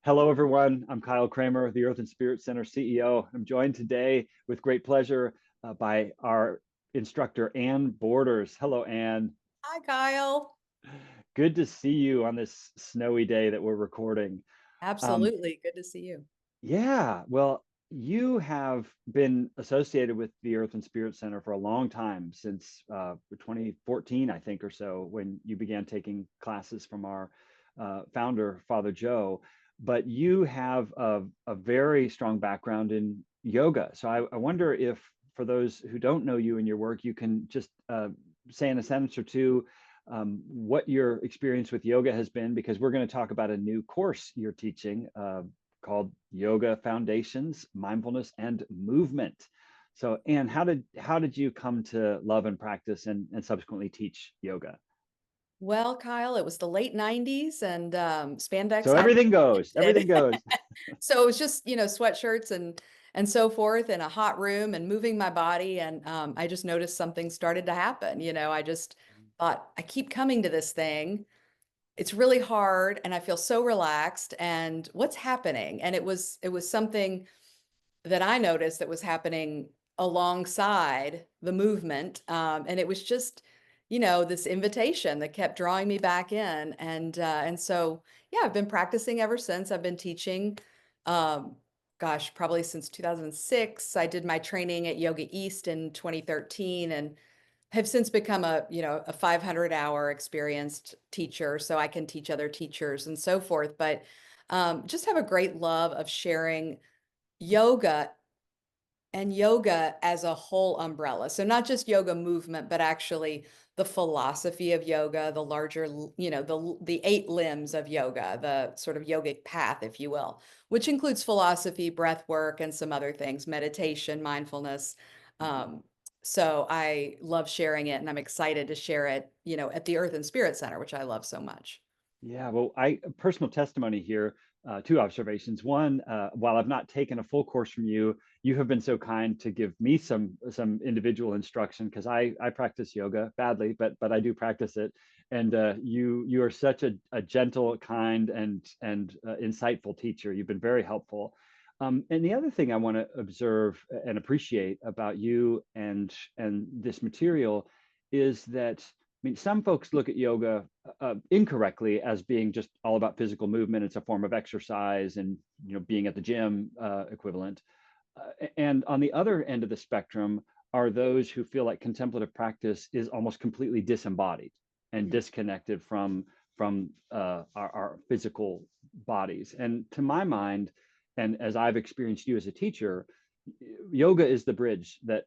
Hello, everyone. I'm Kyle Kramer, the Earth and Spirit Center CEO. I'm joined today with great pleasure by our instructor, Ann Borders. Hello, Ann. Hi, Kyle. Good to see you on this snowy day that we're recording. Um, Absolutely. Good to see you. yeah, well, you have been associated with the Earth and Spirit Center for a long time, since 2014, I think, or so, when you began taking classes from our founder, Father Joe. But you have a very strong background in yoga. So I wonder if, for those who don't know you and your work, you can just say in a sentence or two what your experience with yoga has been, because we're going to talk about a new course you're teaching called Yoga Foundations, Mindfulness and Movement. So, Anne, how did you come to love and practice and subsequently teach yoga? Well, Kyle, it was the late 90s and spandex So had everything goes, everything invented. goes. So it was just, sweatshirts and so forth in a hot room and moving my body. And I just noticed something started to happen. I just thought, I keep coming to this thing. It's really hard and I feel so relaxed. And what's happening? And it was something that I noticed that was happening alongside the movement. And it was just, this invitation that kept drawing me back in. And so, yeah, I've been practicing ever since. I've been teaching, um, gosh, probably since 2006. I did my training at Yoga East in 2013 and have since become a 500-hour experienced teacher. So I can teach other teachers and so forth. But just have a great love of sharing yoga and yoga as a whole umbrella. So not just yoga movement, but actually the philosophy of yoga, the larger, the eight limbs of yoga, the sort of yogic path, if you will, which includes philosophy, breath work, and some other things, meditation, mindfulness. Um, so I love sharing it and I'm excited to share it, at the Earth and Spirit Center, which I love so much. Yeah, well, I personal testimony here, two observations. One, while I've not taken a full course from you, you have been so kind to give me some individual instruction, because I practice yoga badly, but I do practice it. And you are such a gentle, kind, and insightful teacher. You've been very helpful. And the other thing I want to observe and appreciate about you and this material is that, I mean, some folks look at yoga incorrectly as being just all about physical movement. It's a form of exercise and, being at the gym equivalent. And on the other end of the spectrum are those who feel like contemplative practice is almost completely disembodied and Mhm. disconnected from our physical bodies. And to my mind, and as I've experienced you as a teacher, yoga is the bridge that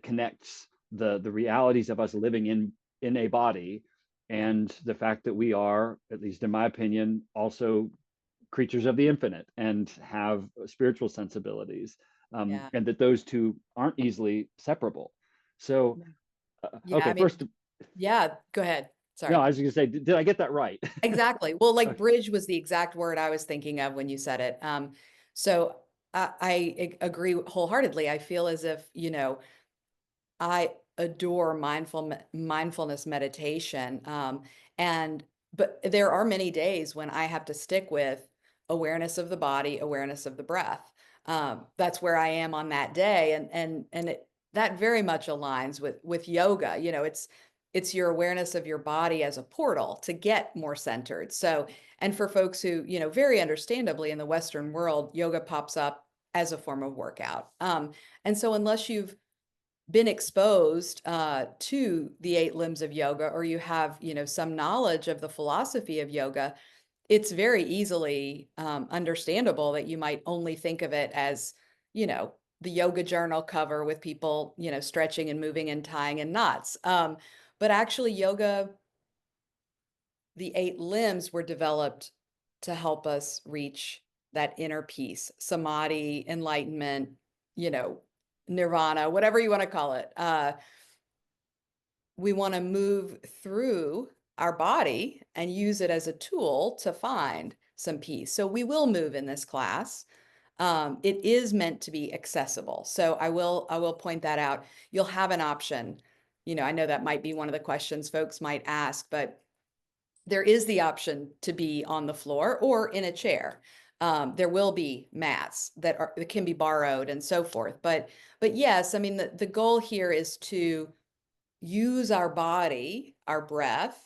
connects the realities of us living in a body, Yeah. and the fact that we are, at least in my opinion, also creatures of the infinite and have spiritual sensibilities, Yeah. and that those two aren't easily separable. So, Yeah. Yeah. okay, I mean, first, yeah, go ahead. no, Sorry. I was going to say, did I get that right? Exactly. Well, like Okay. bridge was the exact word I was thinking of when you said it. So I agree wholeheartedly. I feel as if, I adore mindfulness meditation. And but there are many days when I have to stick with awareness of the body, awareness of the breath. That's where I am on that day, and that very much aligns with yoga. It's your awareness of your body as a portal to get more centered. So, and for folks who, very understandably in the Western world, yoga pops up as a form of workout. And so unless you've been exposed to the eight limbs of yoga, or you have, some knowledge of the philosophy of yoga, it's very easily understandable that you might only think of it as, the yoga journal cover with people, stretching and moving and tying in knots. But actually, yoga, the eight limbs were developed to help us reach that inner peace, samadhi, enlightenment, you know, nirvana, whatever you want to call it. We want to move through our body and use it as a tool to find some peace. So we will move in this class. It is meant to be accessible. So I will point that out. You'll have an option. I know that might be one of the questions folks might ask, but there is the option to be on the floor or in a chair. There will be mats that can be borrowed and so forth. But yes, I mean, the goal here is to use our body, our breath,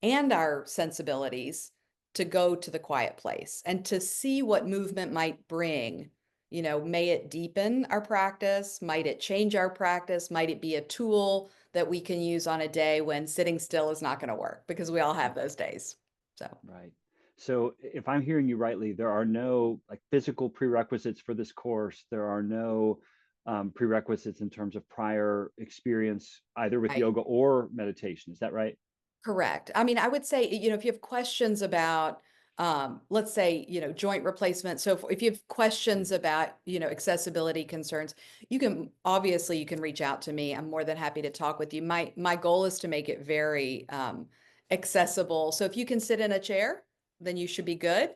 and our sensibilities to go to the quiet place and to see what movement might bring. You know, may it deepen our practice? Might it change our practice? Might it be a tool that we can use on a day when sitting still is not going to work? Because we all have those days. So, Right. So if I'm hearing you rightly, there are no like physical prerequisites for this course. There are no prerequisites in terms of prior experience, either with right. yoga or meditation. Is that right? Correct. I mean, I would say, you know, if you have questions about, let's say, you know, joint replacement. So if you have questions about, you know, accessibility concerns, you can obviously you can reach out to me. I'm more than happy to talk with you. My goal is to make it very accessible. So if you can sit in a chair, then you should be good.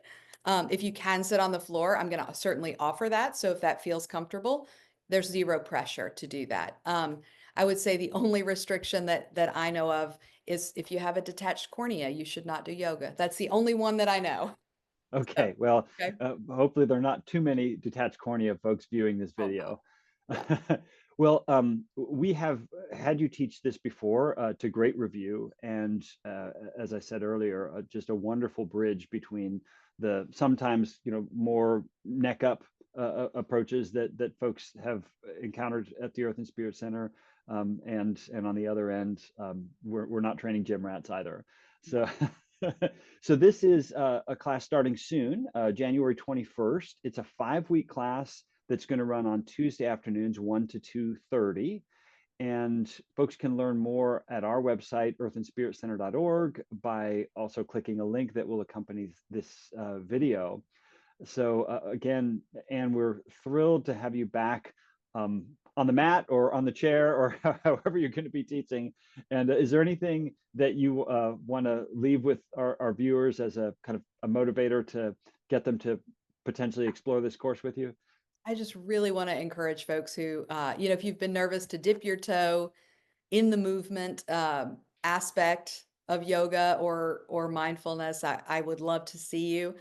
If you can sit on the floor, I'm going to certainly offer that. So if that feels comfortable, there's zero pressure to do that. I would say the only restriction that I know of is if you have a detached cornea, you should not do yoga. That's the only one that I know. So, Okay. Well, okay. hopefully there are not too many detached cornea folks viewing this Oh, no. video. Well, we have had you teach this before to great review, and as I said earlier, just a wonderful bridge between the sometimes more neck up approaches that folks have encountered at the Earth and Spirit Center, and on the other end, we're not training gym rats either. So. So this is a class starting soon, January 21st. It's a 5-week class that's going to run on Tuesday afternoons, 1 to 2:30. And folks can learn more at our website, earthandspiritcenter.org, by also clicking a link that will accompany this video. So again, Anne, we're thrilled to have you back on the mat or on the chair or however you're going to be teaching. And is there anything that you want to leave with our viewers as a kind of a motivator to get them to potentially explore this course with you? I just really want to encourage folks who, you know, if you've been nervous to dip your toe in the movement aspect of yoga or mindfulness, I would love to see you.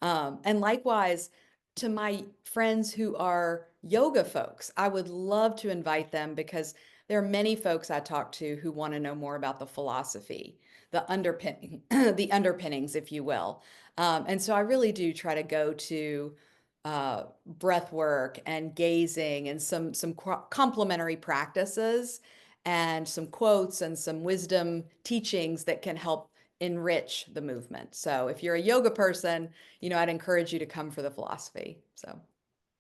And likewise, to my friends who are yoga folks, I would love to invite them because there are many folks I talk to who want to know more about the philosophy, the the underpinnings, if you will. And so I really do try to go to breath work and gazing and some complementary practices and some quotes and some wisdom teachings that can help enrich the movement. So if you're a yoga person, you know, I'd encourage you to come for the philosophy. So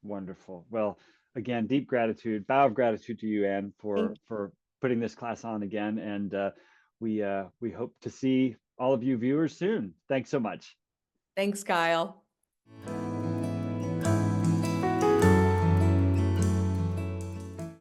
Wonderful. Well, again, deep gratitude, bow of gratitude to you, Anne, thank, for putting this class on again. And we hope to see all of you viewers soon. Thanks so much. thanks, Kyle.